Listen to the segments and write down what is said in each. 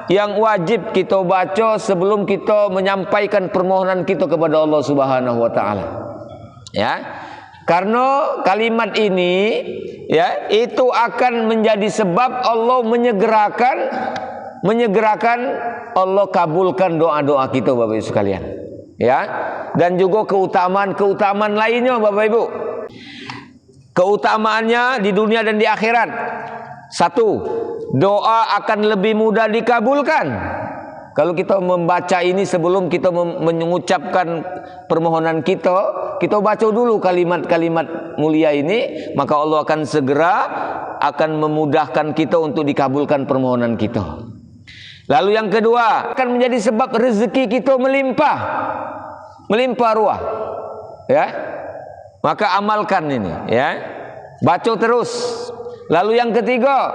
yang wajib kita baca sebelum kita menyampaikan permohonan kita kepada Allah Subhanahu wa taala. Ya. Karena kalimat ini ya itu akan menjadi sebab Allah menyegerakan Allah kabulkan doa-doa kita Bapak Ibu sekalian. Ya. Dan juga keutamaan lainnya Bapak Ibu. Keutamaannya di dunia dan di akhirat. Satu, doa akan lebih mudah dikabulkan. Kalau kita membaca ini sebelum kita mengucapkan permohonan kita baca dulu kalimat-kalimat mulia ini, maka Allah akan segera memudahkan kita untuk dikabulkan permohonan kita. Lalu yang kedua, akan menjadi sebab rezeki kita melimpah ruah. Ya. Maka amalkan ini, ya. Baca terus. Lalu yang ketiga,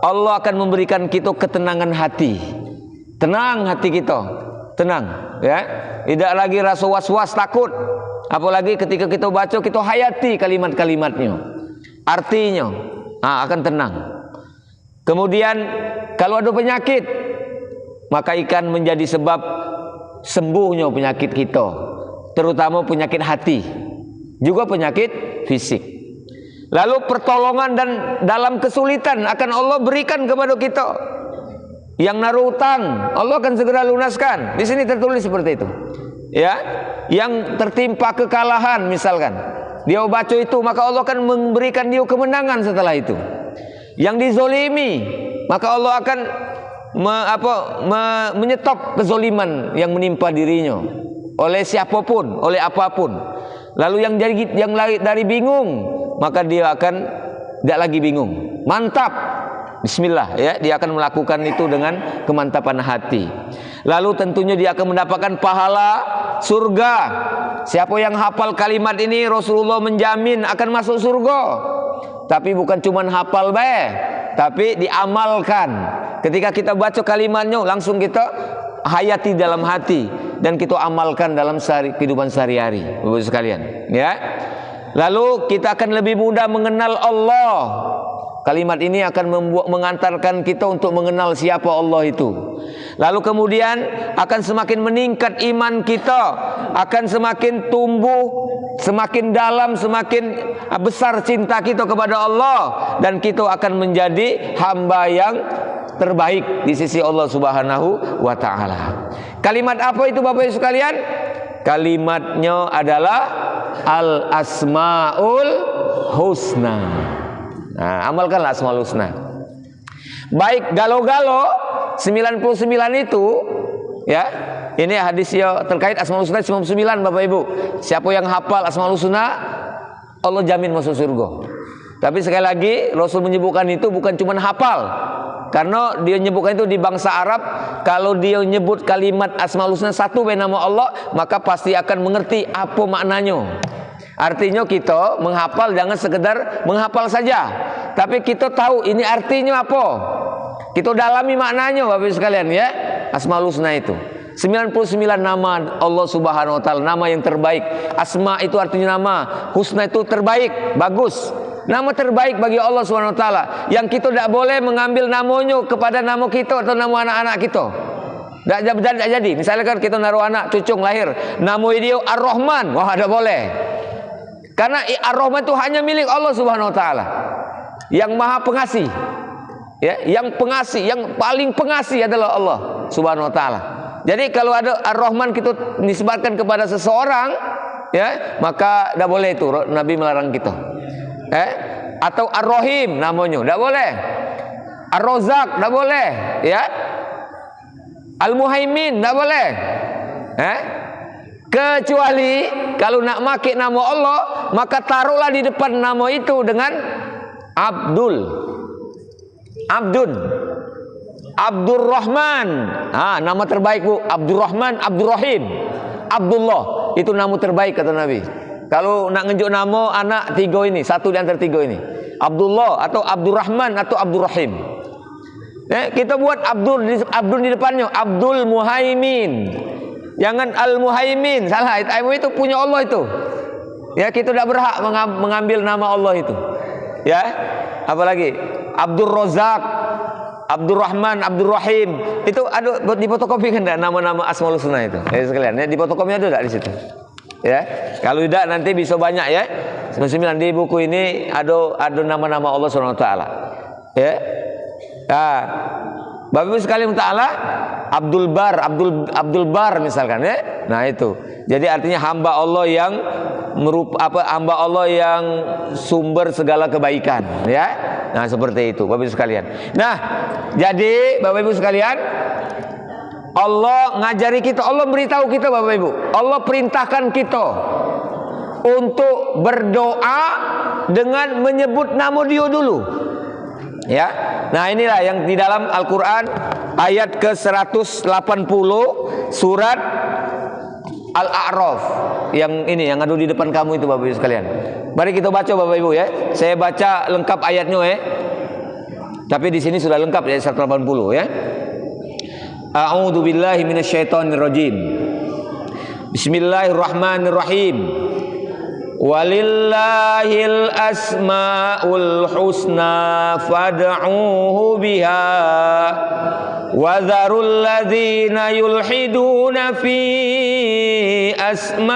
Allah akan memberikan kita ketenangan hati. Tenang hati kita, tenang, ya. Tidak lagi rasa was-was, takut. Apalagi ketika kita baca, kita hayati kalimat-kalimatnya, artinya, akan tenang. Kemudian kalau ada penyakit, maka ikan menjadi sebab sembuhnya penyakit kita, terutama penyakit hati, juga penyakit fisik. Lalu pertolongan dan dalam kesulitan akan Allah berikan kepada kita. Yang naruh utang, Allah akan segera lunaskan. Di sini tertulis seperti itu. Ya, yang tertimpa kekalahan misalkan, dia baca itu, maka Allah akan memberikan dia kemenangan setelah itu. Yang dizolimi, maka Allah akan menyetop kezoliman yang menimpa dirinya oleh siapapun, oleh apapun. Lalu yang dari bingung, maka dia akan tidak lagi bingung. Mantap. Bismillah, ya, dia akan melakukan itu dengan kemantapan hati. Lalu tentunya dia akan mendapatkan pahala surga. Siapa yang hafal kalimat ini, Rasulullah menjamin akan masuk surga. Tapi bukan cuma hafal tapi diamalkan. Ketika kita baca kalimatnya, langsung kita hayati dalam hati dan kita amalkan dalam kehidupan sehari-hari, Bapak sekalian, ya. Lalu kita akan lebih mudah mengenal Allah. Kalimat ini akan mengantarkan kita untuk mengenal siapa Allah itu. Lalu kemudian akan semakin meningkat iman kita, akan semakin tumbuh, semakin dalam, semakin besar cinta kita kepada Allah, dan kita akan menjadi hamba yang terbaik di sisi Allah Subhanahu wa taala. Kalimat apa itu Bapak Ibu sekalian? Kalimatnya adalah Al-Asmaul Husna. Nah, amalkanlah Asmaul Husna. Baik galau-galau 99 itu, ya. Ini hadis yang terkait Asmaul Husna 99 Bapak Ibu. Siapa yang hafal Asmaul Husna, Allah jamin masuk surga. Tapi sekali lagi Rasul menyebutkan itu bukan cuma hafal. Karena dia menyebutkan itu di bangsa Arab, kalau dia menyebut kalimat Asmaul Husna satu nama Allah, maka pasti akan mengerti apa maknanya. Artinya kita menghafal jangan sekedar menghafal saja, tapi kita tahu ini artinya apa. Kita dalami maknanya Bapak Ibu sekalian, ya. Asmaul Husna itu 99 nama Allah Subhanahu wa taala, nama yang terbaik. Asma itu artinya nama, husna itu terbaik, bagus. Nama terbaik bagi Allah Subhanahu wa taala, yang kita tidak boleh mengambil namanya kepada nama kita atau nama anak-anak kita. Tidak jadi. Misalnya kan kita naruh anak cucung lahir, nama dia Ar-Rahman, wah tidak boleh. Karena Ar-Rahman itu hanya milik Allah Subhanahu wa taala, yang Maha Pengasih. Ya, yang pengasih, yang paling pengasih adalah Allah Subhanahu wa taala. Jadi kalau ada Ar-Rahman kita nisbatkan kepada seseorang, ya, maka tidak boleh itu, Nabi melarang kita. Atau Ar-Rahim namanya, tidak boleh. Ar-Razak tidak boleh, ya. Al-Muhaimin tidak boleh. Kecuali kalau nak pakai nama Allah, maka taruhlah di depan nama itu dengan Abdurrahman. Nama terbaik Bu, Abdurrahman, Abdurrahim, Abdullah, itu nama terbaik kata Nabi. Kalau nak ngejuk nama anak tiga ini, satu di antara tiga ini, Abdullah atau Abdurrahman atau Abdurrahim. Kita buat Abdul di depannya, Abdul Muhaimin. Jangan Al-Muhaimin, salah. Itu punya Allah itu. Ya, kita tidak berhak mengambil nama Allah itu. Ya, apalagi Abdul Razak, Abdurrahman, Abdurrahim. Itu ada di fotokopi kan nama-nama Asmaul Husna itu. Ya sekalian, ya, di fotokopi ada enggak di situ? Ya. Kalau tidak nanti bisa banyak ya. 99 di buku ini ada nama-nama Allah Subhanahu wa taala. Ya. Nah, Bapak Ibu sekalian taala Abdul Bar misalkan ya. Nah itu. Jadi artinya hamba Allah yang hamba Allah yang sumber segala kebaikan ya. Nah seperti itu Bapak Ibu sekalian. Nah jadi Bapak Ibu sekalian, Allah ngajari kita, Allah beritahu kita Bapak Ibu, Allah perintahkan kita untuk berdoa dengan menyebut nama Dia dulu ya. Nah inilah yang di dalam Al-Quran ayat ke-180 surat Al-A'raf, yang ini yang ada di depan kamu itu Bapak Ibu sekalian. Mari kita baca Bapak Ibu ya. Saya baca lengkap ayatnya ya. Tapi di sini sudah lengkap ya 180 ya. A'udzu billahi minasyaitonir rajim. Bismillahirrahmanirrahim. Walillahil asmaul husna fad'uuhu biha wa dzarul ladzina yulhiduna fi asma'i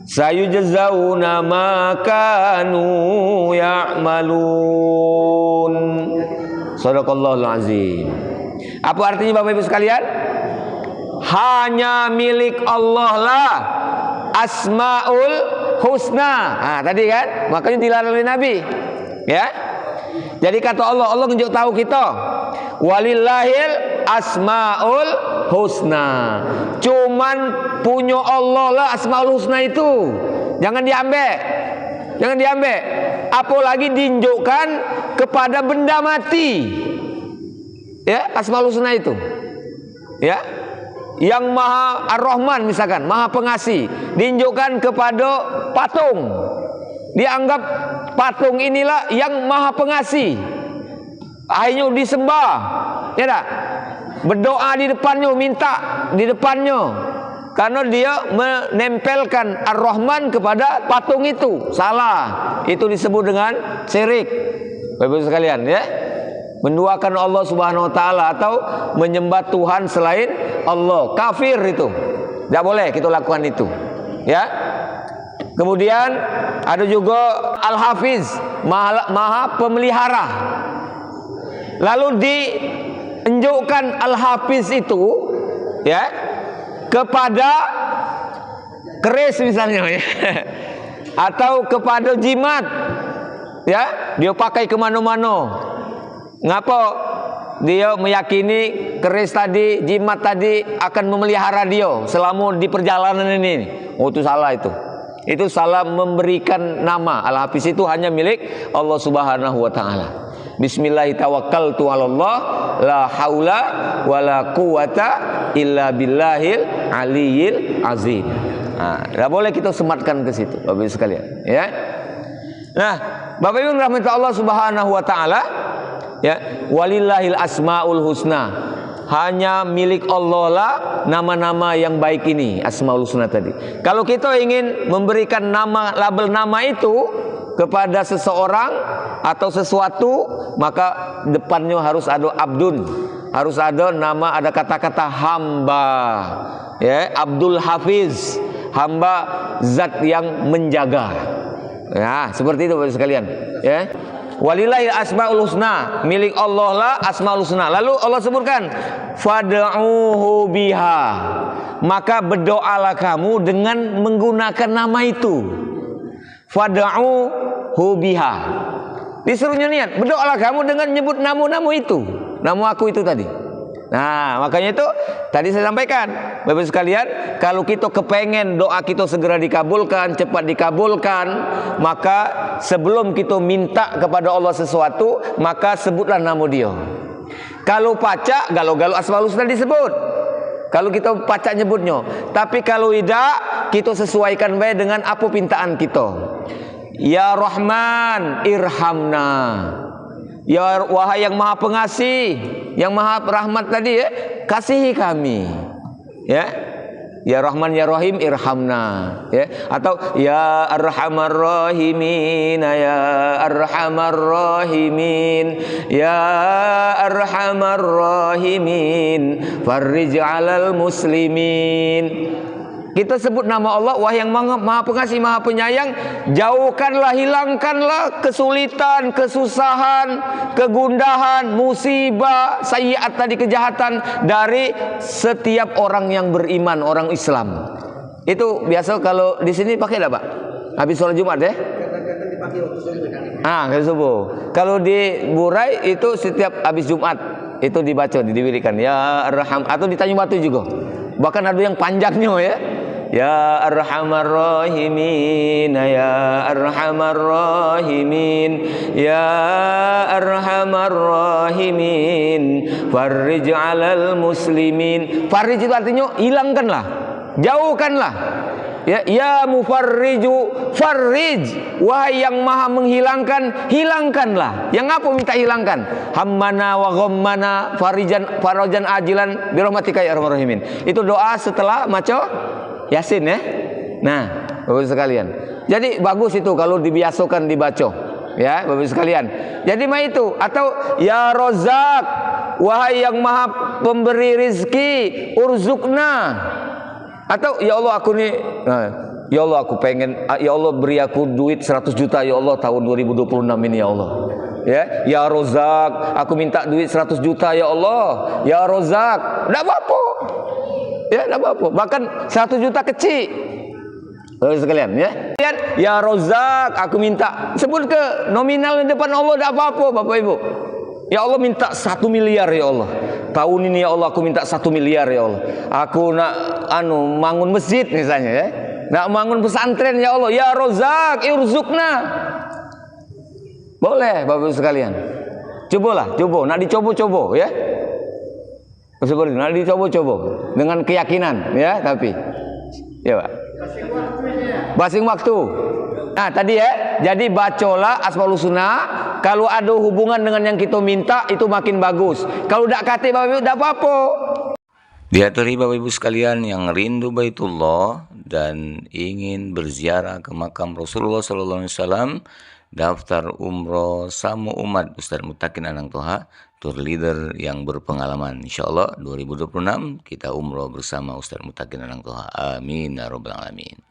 sayujzauna ma kanu ya'malun. Shadaqallahul azim. Apa artinya Bapak Ibu sekalian? Hanya milik Allah lah Asmaul Husna. Nah, tadi kan, makanya dilarang oleh Nabi. Ya. Jadi kata Allah nunjuk tahu kita. Walillahil Asmaul Husna. Cuman punya Allah lah Asmaul Husna itu. Jangan diambil. Jangan diambil. Apalagi diunjukkan kepada benda mati. Ya, Asmaul Husna itu. Ya. Yang Maha Ar-Rahman misalkan, Maha Pengasih, diunjukkan kepada patung. Dianggap patung inilah yang Maha Pengasih. Akhirnya disembah. Ya tak? Berdoa di depannya, minta di depannya. Karena dia menempelkan Ar-Rahman kepada patung itu. Salah. Itu disebut dengan syirik. Bapak-ibu sekalian ya. Menduakan Allah Subhanahu wa taala atau menyembah Tuhan selain Allah, kafir itu. Tidak boleh kita lakukan itu. Ya. Kemudian ada juga Al-Hafiz, Maha Pemelihara. Lalu diunjukkan Al-Hafiz itu ya kepada keris misalnya ya. Atau kepada jimat. Ya, dia pakai kemana-mana. Ngapa? Dia meyakini keris tadi, jimat tadi akan memelihara dia selama di perjalanan ini. Oh itu salah itu. Itu salah memberikan nama. Al-Hafiz itu hanya milik Allah Subhanahu wa taala. Bismillahirrahmanirrahim. Tawakkaltu la haula wala quwata illa billahil aliyyil azim. Nah, enggak boleh kita sematkan ke situ Bapak Ibu sekalian, ya. Nah, Bapak Ibu rahmat Allah Subhanahu wa taala, ya, walillahil asmaul husna. Hanya milik Allah lah nama-nama yang baik ini, Asmaul Husna tadi. Kalau kita ingin memberikan nama, label nama itu kepada seseorang atau sesuatu, maka depannya harus ada abdun, harus ada nama, ada kata-kata hamba, ya, Abdul Hafiz, hamba zat yang menjaga. Ya, seperti itu Bapak sekalian, ya. Walillahi asmaul husna, milik Allah lah asmaul husna. Lalu Allah sebutkan fad'uuhu biha, maka berdoalah kamu dengan menggunakan nama itu. Fad'uuhu biha, disuruhnya niat, berdoalah kamu dengan nyebut nama-nama itu, nama aku itu tadi. Nah, makanya itu tadi saya sampaikan, Bapak sekalian, kalau kita kepengen doa kita segera dikabulkan, cepat dikabulkan, maka sebelum kita minta kepada Allah sesuatu, maka sebutlah nama Dia. Kalau pacak, galau-galau Asmaul Husna disebut. Kalau kita pacak nyebutnya, tapi kalau tidak, kita sesuaikan baik dengan apa pintaan kita. Ya Rahman, irhamna. Ya wahai yang Maha Pengasih, yang Maha Rahmat tadi ya, kasihi kami. Ya. Ya Rahman ya Rahim irhamna, ya. Atau ya Arhamar Rahimin, ya Arhamar Rahimin, ya Arhamar Rahimin, farrij 'alal muslimin. Kita sebut nama Allah, wah yang maha pengasih, maha penyayang. Jauhkanlah, hilangkanlah kesulitan, kesusahan, kegundahan, musibah, sayyiat tadi, kejahatan dari setiap orang yang beriman, orang Islam. Itu biasa kalau di sini pakai enggak, Pak? Habis sholat Jumat ya? Kalau subuh. Kalau di Burai itu setiap habis Jumat itu dibaca, diwirikan ya Arham, atau di Tanjung Batu juga. Bahkan ada yang panjangnya ya. Ya Arhamar Rahimin, ya Arhamar Rahimin, ya Arhamar Rahimin, farrij 'alal muslimin. Farrij itu artinya hilangkanlah, jauhkanlah. Ya mufarriju, farrij, wahai yang maha menghilangkan, hilangkanlah. Yang apa minta hilangkan? Hammana wa ghammana farajan ajilan birahmatika ya arhamar rahimin. Itu doa setelah maca Yasin ya. Nah, Bapak sekalian. Jadi bagus itu kalau dibiasakan dibaca. Ya, Bapak sekalian. Jadi mah itu, atau ya Rozak, wahai yang maha pemberi rizki, urzukna. Atau ya Allah aku nih, ya Allah aku pengen, ya Allah beri aku duit 100 juta ya Allah tahun 2026 ini ya Allah. Ya Rozak, aku minta duit 100 juta ya Allah. Ya Rozak, enggak apa-apa. Ya, enggak apa-apa. Bahkan 100 juta kecil. Bapak sekalian ya. Ya Rozak, aku minta, sebut ke nominal di depan Allah, enggak apa-apa Bapak Ibu. Ya Allah minta 1 miliar ya Allah. Tahun ini ya Allah aku minta 1 miliar ya Allah. Aku nak bangun masjid misalnya ya. Nak bangun pesantren ya Allah. Ya Rozak, irzukna. Boleh Bapak Ibu sekalian. Cobalah, nak dicoba-coba ya. Seperti itu, nak dicoba-coba dengan keyakinan ya, tapi ya Pak. Basing waktu. Nah tadi ya, jadi bacolah Asmaul Husna. Kalau ada hubungan dengan yang kita minta itu makin bagus. Kalau tidak kate Bapak Ibu tidak apa-apa. Dihaturi Bapak Ibu sekalian yang rindu Baitullah dan ingin berziarah ke makam Rasulullah SAW, daftar umroh sama umat Ustaz Mutakin Anang Toha, tour leader yang berpengalaman. Insyaallah 2026 kita umroh bersama Ustaz Mutakin Anang Toha. Amin ya rabbal alamin.